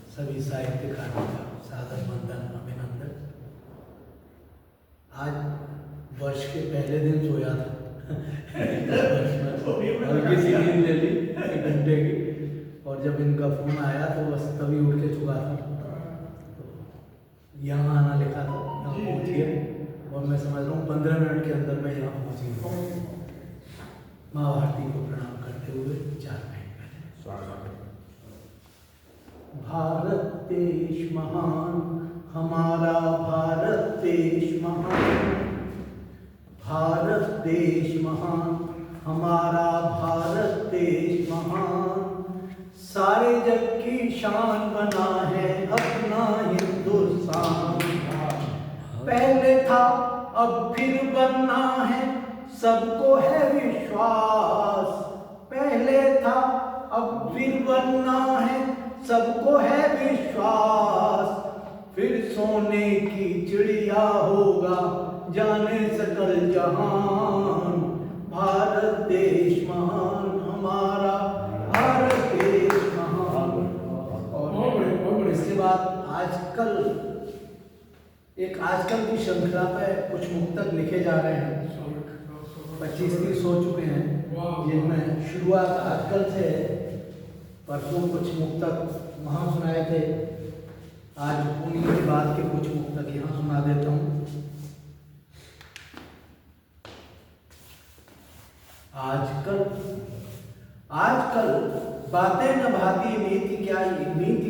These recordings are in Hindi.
सभी साहित्यकारों का सादर वंदन, अभिनंदन। आज वर्ष के पहले दिन सोया था हल्की सी नींद ले ली 1 घंटे की, और जब इनका फोन आया तो बस तभी उठ के चुका था। तो यहाँ आना लिखा था, यहाँ पहुँचिए, और मैं समझ रहा हूँ 15 मिनट के अंदर मैं यहाँ पहुँची हूँ। माँ भारती को प्रणाम करते हुए 4 महीने पहले। भारत देश महान, हमारा भारत देश महान, भारत देश महान, हमारा भारत देश महान, सारे जग की शान बना है अपना हिंदुस्तान। पहले था अब फिर बनना है, सबको है विश्वास। पहले था अब फिर बनना है, सबको है विश्वास। फिर सोने की चिड़िया होगा, जाने सकल जहान। भारत देश महान, हमारा भारत देश महान। और इसके बाद आजकल की श्रृंखला पे कुछ मुक्तक लिखे जा रहे हैं। 25-30 हो चुके हैं, जिनमें शुरुआत आजकल से है। परसों कुछ मुक्तक वहाँ सुनाए थे, आज उन्हीं के बाद के कुछ मुक्तक यहाँ सुना देता हूँ। आजकल बातें न भाती नीति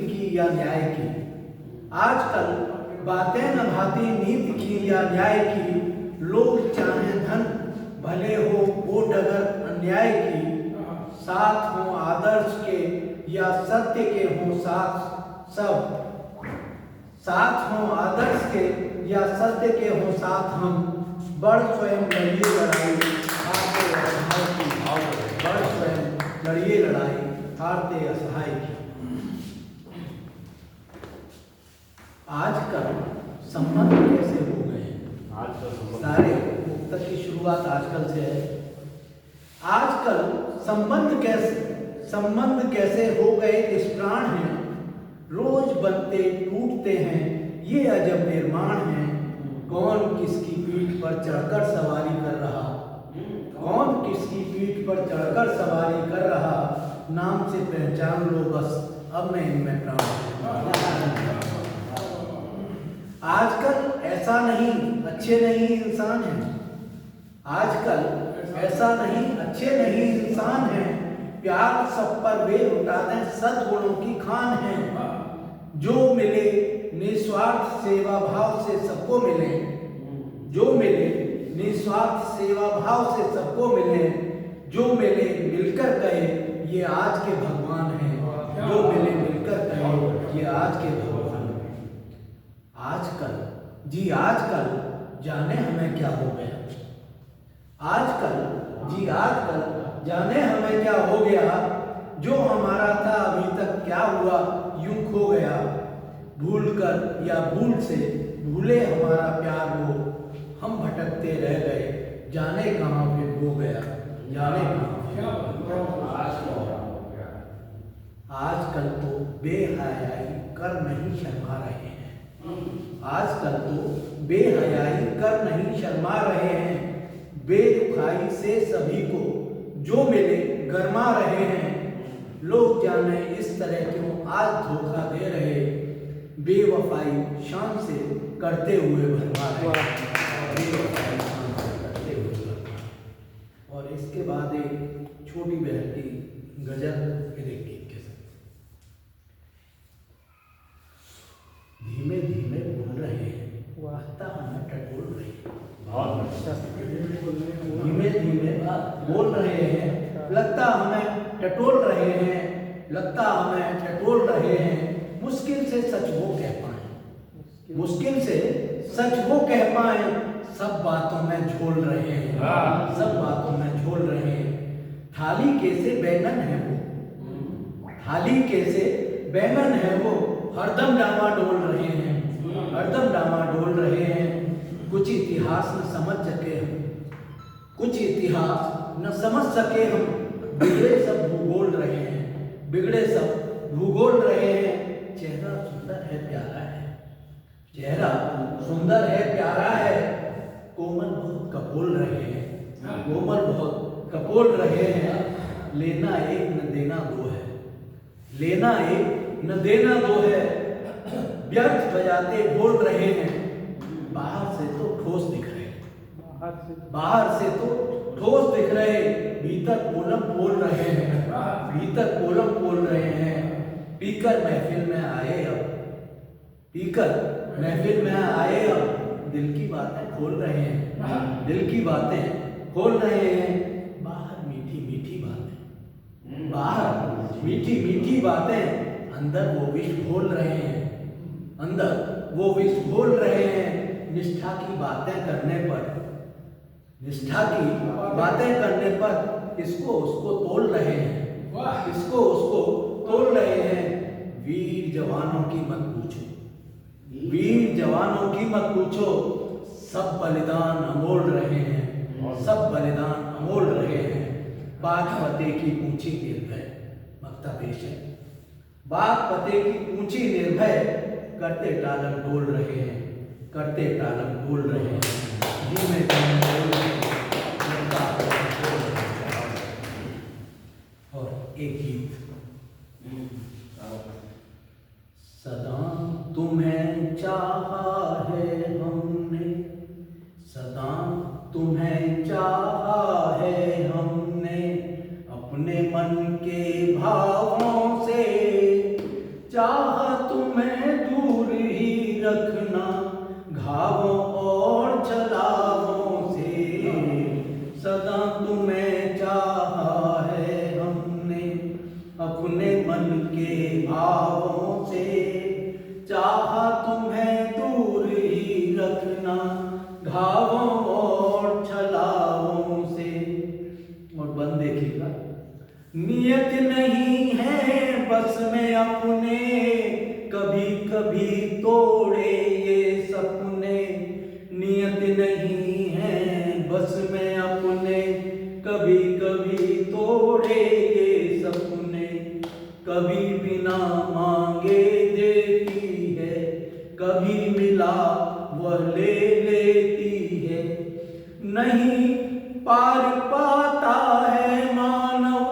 की या न्याय की। आजकल बातें न भाती नीति की या न्याय की। लोग चाहे धन भले हो वोट अगर अन्याय की। साथ हो आदर्श के या सत्य के हो साथ सब। साथ हो आदर्श के या सत्य के हो साथ हम। बड़ स्वयं लड़िए लड़ाई हारते असहाय की। बड़ स्वयं लड़िए लड़ाई हारते असहाय की। आजकल संबंध कैसे हो गए हैं? सारे मुक्तक की शुरुआत आजकल से है। आजकल संबंध कैसे हो गए इस प्राण हैं। रोज बनते टूटते हैं ये अजब निर्माण है। कौन किसकी पीठ पर चढ़कर सवारी कर रहा। कौन किसकी पीठ पर चढ़कर सवारी कर रहा। नाम से पहचान लो बस, अब मैं इनमें प्राण। आजकल ऐसा नहीं अच्छे नहीं इंसान है। आजकल ऐसा नहीं अच्छे नहीं इंसान है। प्यार सब पर वे लुटा दें, सद्गुणों की खान है। जो मिले निस्वार्थ सेवा भाव से सबको मिले। जो मिले निस्वार्थ सेवा भाव से सबको मिले। जो मिले मिलकर कहे ये आज के भगवान हैं। जो मिले मिलकर कहे ये आज के भगवान हैं। आजकल जाने हमें क्या हो गया। आजकल जाने हमें क्या हो गया। जो हमारा था अभी तक क्या हुआ यूं खो गया। भूल कर या भूल से भूले हमारा प्यार वो। हम भटकते रह गए जाने कहाँ फिर हो गया। जाने कहाँ। आजकल तो बेहयाई कर नहीं शर्मा रहे हैं। आजकल तो बेहयाई कर नहीं शर्मा रहे हैं। बेरुखाई से सभी को जो मिले गरमा रहे हैं। लोग जाने इस तरह क्यों आज धोखा दे रहे। बेवफाई शान से करते हुए भरमा रहे। बेवफाई शान से करते हुए भरमा। और इसके बाद एक छोटी बहन की गजल फिर एक गीत के साथ। धीमे धीमे बोल रहे हैं वास्ता हमें टटोल रही। धीमे धीमे बोल रहे हैं लगता हमें टटोल रहे हैं। लगता हमें टटोल रहे हैं। मुश्किल से सच वो कह पाए। मुश्किल से सच वो कह पाए। सब बातों में झोल रहे हैं। सब बातों में झोल रहे हैं। थाली कैसे बैंगन है वो। थाली कैसे बैंगन है वो। हरदम डामाडोल रहे हैं। हरदम डामाडोल रहे हैं। कुछ इतिहास न समझ सके हम। कुछ इतिहास न समझ सके हम, बिगड़े सब भूगोल रहे हैं, बिगड़े सब भूगोल रहे हैं। चेहरा सुंदर है प्यारा है, चेहरा सुंदर है प्यारा है, कोमल बहुत कपोल रहे हैं, कोमल बहुत कपोल रहे हैं। लेना एक न देना दो है, लेना एक न देना दो है, व्यर्थ बजाते बोल रहे हैं। बाहर से तो ठोस दिख रहे हैं, बाहर से तो ठोस दिख रहे, भीतर कोलम बोल रहे हैं, भीतर कोलम बोल रहे हैं। पीकर महफिल में आए अब, पीकर महफिल में आए अब, दिल की बातें खोल रहे हैं, दिल की बातें खोल रहे हैं। बाहर मीठी मीठी बातें, बाहर मीठी मीठी बातें, अंदर वो विष घोल रहे हैं, अंदर वो विष घोल रहे हैं। निष्ठा की बातें करने पर, निष्ठा की बातें करने पर इसको उसको तोल रहे हैं, इसको उसको तोल रहे हैं। वीर जवानों की मत पूछो, वीर जवानों की मत पूछो, सब बलिदान अमोल रहे हैं, सब बलिदान अमोल रहे हैं। बात पते की पूछी निर्भय, मक्ता पेश है। बात पते की पूछी निर्भय, करते टालम डोल रहे हैं, करते टालम डोल रहे हैं। जी में बोल रहे हैं, और एक गीत। सदा तुम्हें चाहा है हमने, सदा तुम्हें चाहा है हमने, अपने मन के भावों से। चाहा तुम्हें दूर ही रखना घावों और छलावों से, सदा तुम्हें चाहा है हमने, अपने मन के भावों से। चाहा तुम्हें दूर ही रखना घावों और छलावों से। और बंद देखिएगा, नियत नहीं है बस में अपने, कभी कभी तोड़े ये सपने। नियत नहीं है बस में अपने, कभी कभी तोड़े ये सपने। कभी बिना मांगे देती है, कभी मिला वह ले लेती है। नहीं पार पाता है मानव,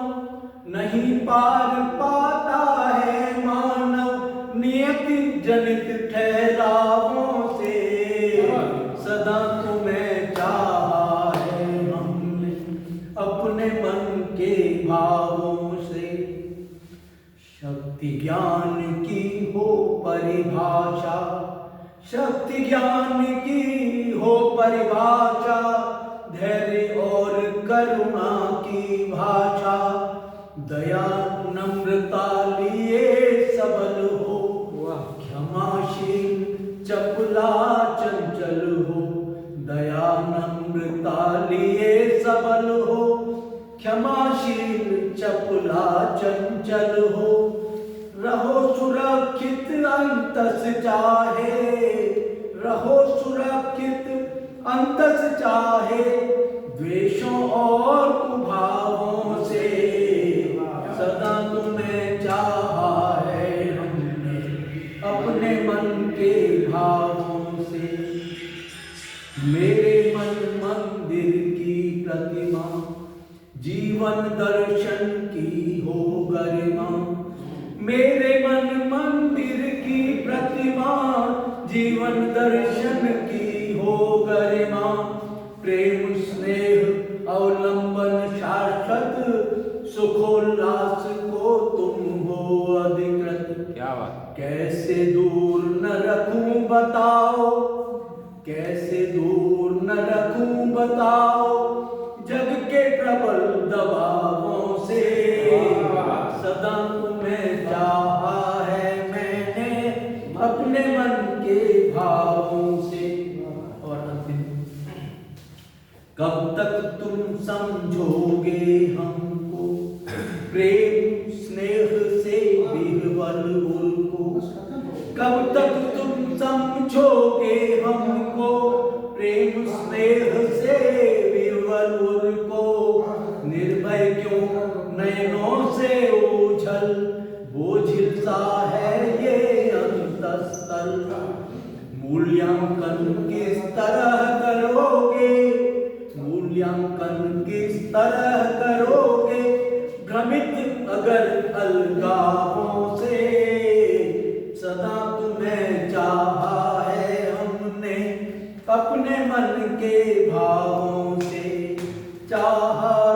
नहीं पार पाता है मानव, नियति जनित ठहरावों से। सदा तुम्हें चाहा है हमने, अपने मन के भावों से। शक्ति ज्ञान की हो परिभाषा, शक्ति ज्ञान की हो परिभाषा, धैर्य और करुणा की भाषा। दया नम्रता लिए सबल हो, क्षमाशील चपला चंचल हो। दया नम्रता लिए सबल हो, क्षमाशील चपला चंचल हो। रहो सुरक्षित अंतस चाहे, रहो सुरक्षित अंतस चाहे, द्वेषों और कुभावों से। सदा तुम्हें चाहा है हमने, अपने मन के भावों से। मेरे मन मंदिर की प्रतिमा, जीवन दर्शन की हो गरिमा। मेरे मन मंदिर की प्रतिमा, जीवन दर्शन की हो गरिमा। प्रेम स्नेह अवलंबन शाश्वत, सुखोल्लास को तुम हो अधिकृत। क्या बात। कैसे दूर न रखूं बताओ, कैसे दूर न रखूं बताओ, जग के प्रबल दबावों से। सदा तुम्हें चाहा है मैंने, अपने मन के भावों से। और अंतिम, कब तक तुम समझोगे हमको, प्रेम स्नेह से विह्वल उनको। कब तक तुम समझोगे हमको, प्रेम स्नेह से विह्वल नैनों से ओझल बोझिल सा है ये अंतस्तल। मूल्यांकन किस तरह करोगे, मूल्यांकन किस तरह करोगे, भ्रमित अगर अलगावों से। सदा तुम्हें चाहा है हमने अपने मन के भावों से, चाहा